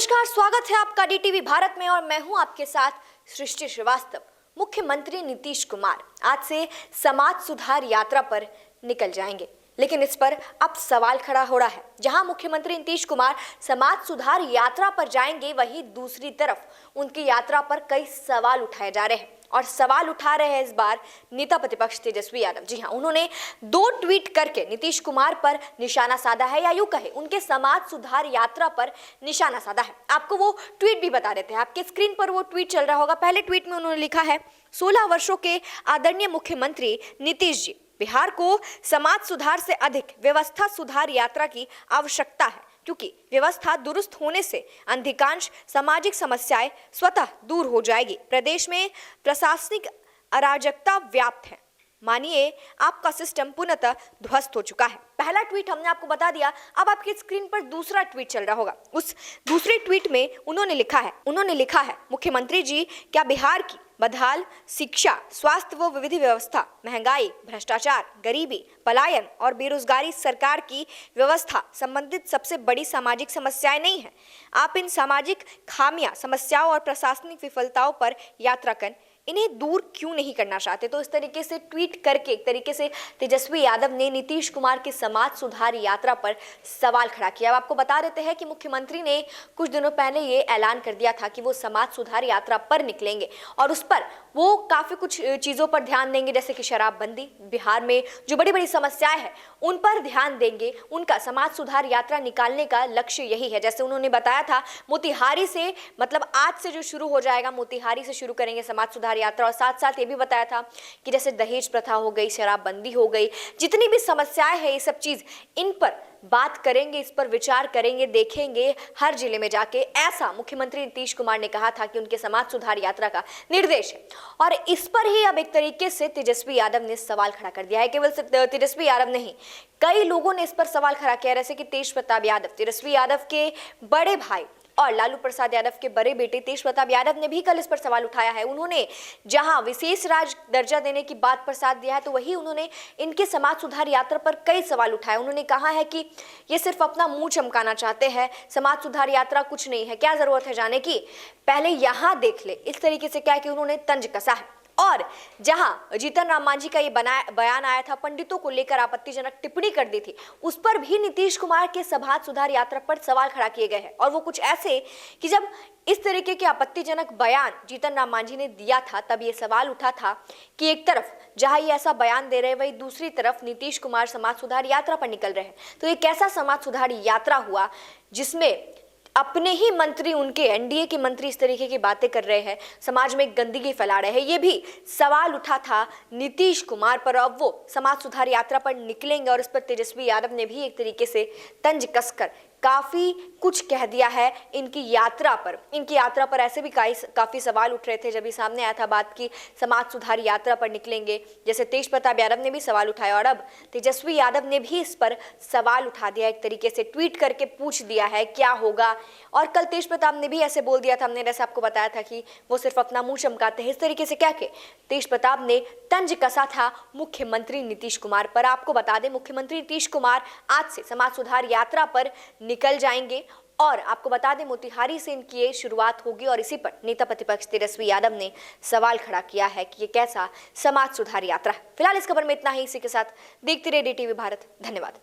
नमस्कार, स्वागत है आपका डीटीवी भारत में और मैं हूं आपके साथ सृष्टि श्रीवास्तव। मुख्यमंत्री नीतीश कुमार आज से समाज सुधार यात्रा पर निकल जाएंगे, लेकिन इस पर अब सवाल खड़ा हो रहा है। जहां मुख्यमंत्री नीतीश कुमार समाज सुधार यात्रा पर जाएंगे, वहीं दूसरी तरफ उनकी यात्रा पर कई सवाल उठाए जा रहे हैं और सवाल उठा रहे हैं इस बार नेता प्रतिपक्ष तेजस्वी यादव। जी हां, उन्होंने 2 ट्वीट करके नीतीश कुमार पर निशाना साधा है, या यूं कहे उनके समाज सुधार यात्रा पर निशाना साधा है। आपको वो ट्वीट भी बता देते हैं, आपके स्क्रीन पर वो ट्वीट चल रहा होगा। पहले ट्वीट में उन्होंने लिखा है, 16 वर्षों के आदरणीय मुख्यमंत्री नीतीश जी, बिहार को समाज सुधार से अधिक व्यवस्था सुधार यात्रा की आवश्यकता है, क्योंकि व्यवस्था दुरुस्त होने से अधिकांश सामाजिक समस्याएं स्वतः दूर हो जाएगी। प्रदेश में प्रशासनिक अराजकता व्याप्त है, मानिए आपका सिस्टम पूर्णतः ध्वस्त हो चुका है। पहला ट्वीट हमने आपको बता दिया। अब आपकी स्क्रीन पर दूसरा ट्वीट चल रहा होगा। उस दूसरे ट्वीट में उन्होंने लिखा है, मुख्यमंत्री जी, क्या बिहार की बदहाल शिक्षा, स्वास्थ्य व विधि व्यवस्था, महंगाई, भ्रष्टाचार, गरीबी, पलायन और बेरोजगारी सरकार की व्यवस्था संबंधित सबसे बड़ी सामाजिक समस्याएं नहीं है? आप इन सामाजिक खामियां, समस्याओं और प्रशासनिक विफलताओं पर यात्रा कर इन्हें दूर क्यों नहीं करना चाहते? तो इस तरीके से ट्वीट करके एक तरीके से तेजस्वी यादव ने नीतीश कुमार की समाज सुधार यात्रा पर सवाल खड़ा किया। अब आपको बता देते हैं कि मुख्यमंत्री ने कुछ दिनों पहले ये ऐलान कर दिया था कि वो समाज सुधार यात्रा पर निकलेंगे और उस पर वो काफी कुछ चीजों पर ध्यान देंगे, जैसे कि शराबबंदी, बिहार में जो बड़ी बड़ी समस्याएं हैं उन पर ध्यान देंगे। उनका समाज सुधार यात्रा निकालने का लक्ष्य यही है। जैसे उन्होंने बताया था, मोतिहारी से, मतलब आज से जो शुरू हो जाएगा, मोतिहारी से शुरू करेंगे समाज सुधार यात्रा। और साथ साथ ये भी बताया था कि जैसे दहेज प्रथा हो गई, शराबबंदी हो गई, जितनी भी समस्याएं हैं, ये सब चीज, इन पर बात करेंगे, इस पर विचार करेंगे, देखेंगे हर जिले में जाके। ऐसा मुख्यमंत्री नीतीश कुमार ने कहा था कि उनके समाज सुधार यात्रा का निर्देश है। और इस पर ही अब एक तरीके से तेजस्वी यादव ने सवाल खड़ा कर दिया है। केवल तेजस्वी यादव नहीं, कई लोगों ने इस पर सवाल खड़ा किया, जैसे कि तेज प्रताप यादव, तेजस्वी यादव के बड़े भाई और लालू प्रसाद यादव के बड़े बेटे तेज प्रताप यादव ने भी कल इस पर सवाल उठाया है। उन्होंने जहां विशेष राज्य दर्जा देने की बात पर साथ दिया है, तो वही उन्होंने इनके समाज सुधार यात्रा पर कई सवाल उठाए। उन्होंने कहा है कि ये सिर्फ अपना मुंह चमकाना चाहते हैं, समाज सुधार यात्रा कुछ नहीं है, क्या जरूरत है जाने की, पहले यहां देख ले। इस तरीके से क्या है कि उन्होंने तंज कसा है। और जहां जीतन राम मांझी का ये बयान आया था, पंडितों को लेकर आपत्तिजनक टिप्पणी कर दी थी, उस पर भी नीतीश कुमार के समाज सुधार यात्रा पर सवाल खड़ा किए गए हैं। और वो कुछ ऐसे कि जब इस तरीके के आपत्तिजनक बयान जीतन राम मांझी ने दिया था, तब ये सवाल उठा था कि एक तरफ जहां ये ऐसा बयान दे रहे हैं, वही दूसरी तरफ नीतीश कुमार समाज सुधार यात्रा पर निकल रहे हैं। तो ये कैसा समाज सुधार यात्रा हुआ जिसमें अपने ही मंत्री, उनके एनडीए के मंत्री इस तरीके की बातें कर रहे हैं, समाज में गंदगी फैला रहे हैं? ये भी सवाल उठा था नीतीश कुमार पर। अब वो समाज सुधार यात्रा पर निकलेंगे और इस पर तेजस्वी यादव ने भी एक तरीके से तंज कसकर काफी कुछ कह दिया है इनकी यात्रा पर। इनकी यात्रा पर ऐसे भी काफी सवाल उठ रहे थे जब भी सामने आया था बात की समाज सुधार यात्रा पर निकलेंगे, जैसे तेज प्रताप यादव ने भी सवाल उठाया और अब तेजस्वी यादव ने भी इस पर सवाल उठा दिया, एक तरीके से ट्वीट करके पूछ दिया है क्या होगा। और कल तेज प्रताप ने भी ऐसे बोल दिया था, हमने जैसे आपको बताया था कि वो सिर्फ अपना मुंह चमकाते हैं, इस तरीके से क्या के तेज प्रताप ने तंज कसा था मुख्यमंत्री नीतीश कुमार पर। आपको बता दें, मुख्यमंत्री नीतीश कुमार आज से समाज सुधार यात्रा पर निकल जाएंगे और आपको बता दें, मोतिहारी से इनकी ये शुरुआत होगी। और इसी पर नेता प्रतिपक्ष तेजस्वी यादव ने सवाल खड़ा किया है कि ये कैसा समाज सुधार यात्रा है। फिलहाल इस खबर में इतना ही। इसी के साथ देखते रहिए डीटीवी भारत। धन्यवाद।